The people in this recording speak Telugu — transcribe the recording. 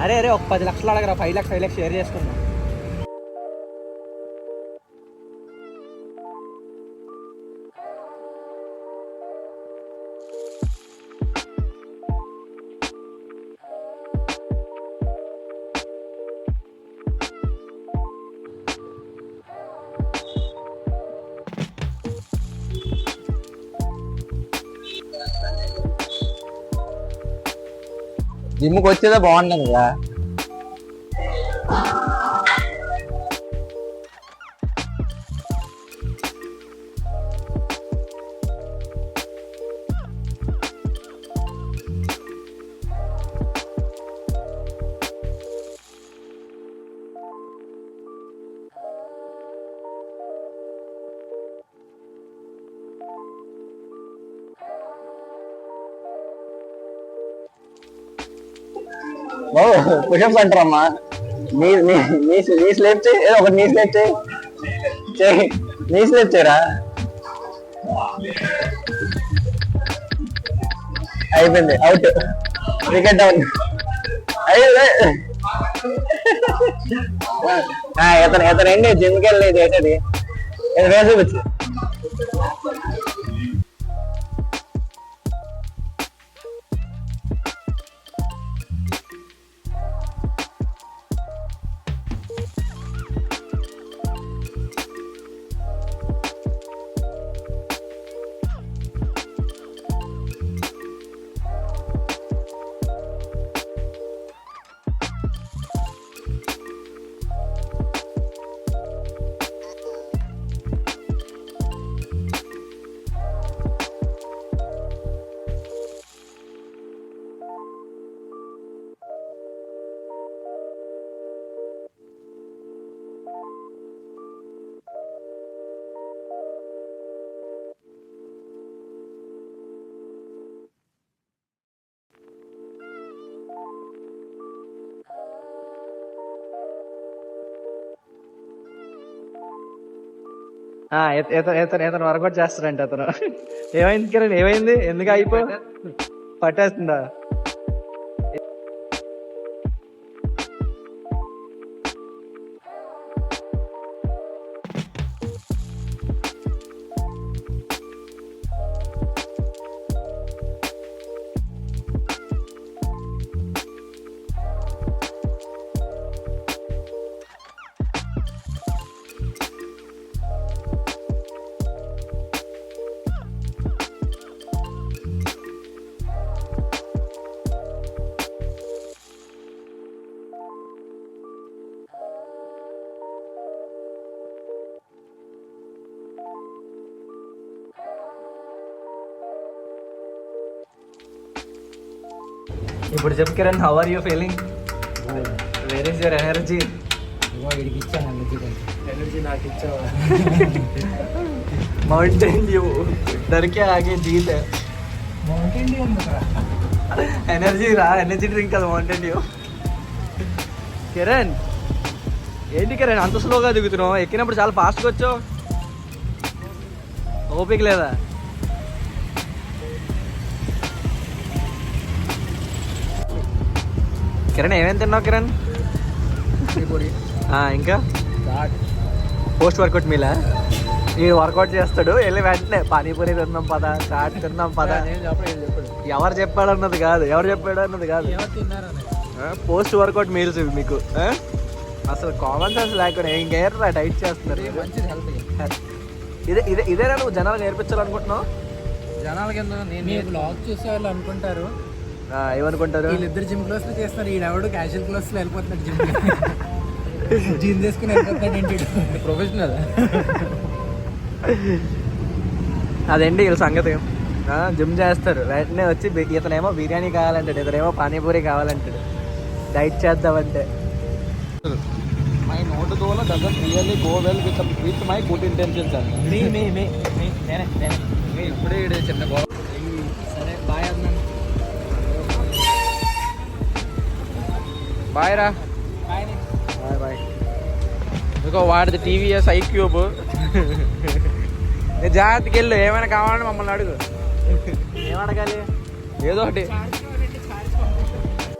అరే అరే ఒక 10 లక్షలు అడగరా, 5 లక్షలు 5 లక్షలు షేర్ చేసుకుందాం. జిమ్కి వచ్చేదే బాగుంటుంది కదా. పుషప్స్ అంటారమ్మా. నీ స్లేప్ చేయి, ఒక నీ స్లేప్ చేయి, నీ స్లేప్ చేయరా. అయిపోయింది, అవుట్, వికెట్ డౌన్. ఇతనండి జిమ్కి వెళ్ళలేదు ఏంటది చూపించు. ఇతను వర్కౌట్ చేస్తాడంట. అతను ఏమైంది కిరణ్, ఏమైంది, ఎందుకు అయిపో పట్టేస్తుందా? ఇప్పుడు చెప్పు Kiran, how are you feeling? Where is your energy? వీడికి ఇచ్చాను ఎనర్జీ, ఎనర్జీ నాకు ఇచ్చావా? మౌంటైన్ డ్యూ దొరికే ఆగే జీత్. మౌంటైన్ డ్యూ ఎనర్జీ రా, ఎనర్జీ డ్రింక్ కదా మౌంటైన్ డ్యూ. కిరణ్ ఏంటి కిరణ్ అంత స్లోగా దిగుతున్నావు? ఎక్కినప్పుడు చాలా ఫాస్ట్గా వచ్చావు, ఓపిక లేదా? కిరణ్ ఏమేమి తిన్నావు కిరణ్? ఇంకా పోస్ట్ వర్కౌట్ మీలా? ఈ వర్కౌట్ చేస్తాడు, వెళ్ళి వెంటనే పానీపూరి తిన్నాం పద, చాట్ తిన్నాం పద. ఎవరు చెప్పాడు అన్నది కాదు, పోస్ట్ వర్కౌట్ మీల్స్ ఇవి మీకు. అసలు కామన్ సెన్స్ లేకుండా ఇంకేరా డైట్ చేస్తున్నారు. ఇదేనా నువ్వు జనాలు నేర్పించాలనుకుంటున్నావు? జనాలకి నేను బ్లాగ్ చూసే వాళ్ళు అనుకుంటారు, ఏమనుకుంటారు, వీళ్ళిద్దరు జిమ్ క్లాస్ లో చేస్తున్నారు, ఈడెవడు క్యాజువల్ క్లాస్ లో వెళ్ళిపోతున్నాడు, జిమ్ చేసుకుని వెళ్ళిపోతాడు ఏంటి, ప్రొఫెషనల్. అదేంటి వీళ్ళ సంగతి. జిమ్ చేస్తారు, వెంటనే వచ్చి ఇతనేమో బిర్యానీ కావాలంటాడు, ఇతనేమో పానీపూరి కావాలంటాడు, డైట్ చేద్దామంటే. మై నోట్ దోల doesn't really go well with my good intentions అండి. ఇప్పుడే చిన్న గో. సరే బాయ్ అన్న. బాయ్ రా. Bye bye. ఇంకో వాడిది టీవీఎస్ ఐక్యూబ్. జాగ్రత్తకి వెళ్ళు, ఏమైనా కావాలని మమ్మల్ని అడుగు. ఏమడగాలి? ఏదో ఒకటి.